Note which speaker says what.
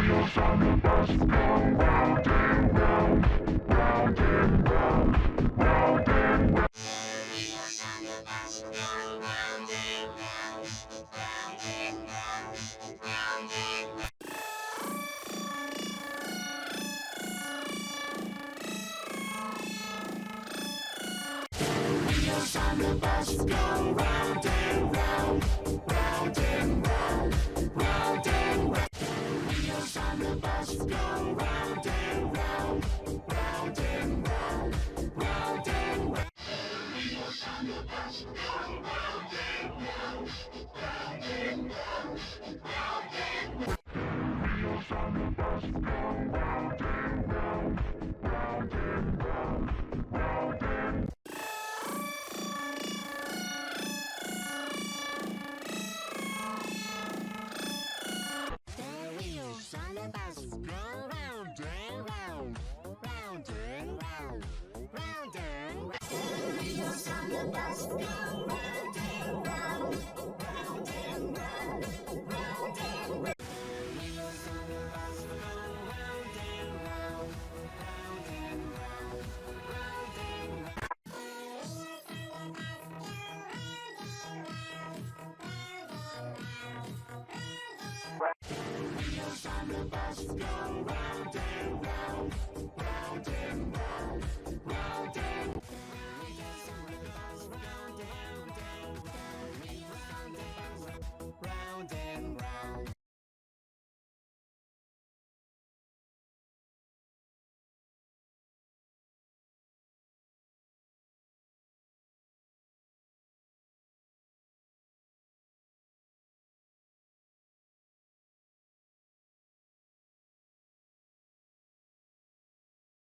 Speaker 1: Wheels on the bus go round and round, round and round, round and round. Wheels on the bus go round and round, round and round, round and round. Wheels on the bus go round and round, round and round, round and round. Wheels on the bus go round and round, round and round, round and round. Wheels on the bus go round and round, round and round, round and round. Wheels on the bus go round and round, round and round, round and round. Wheels on the bus go round and round, round and round, round and round. Wheels on the bus go round and round, round and round, round and round. Wheels on the bus go round and round, round and round, round and round. Wheels on the bus go round and round,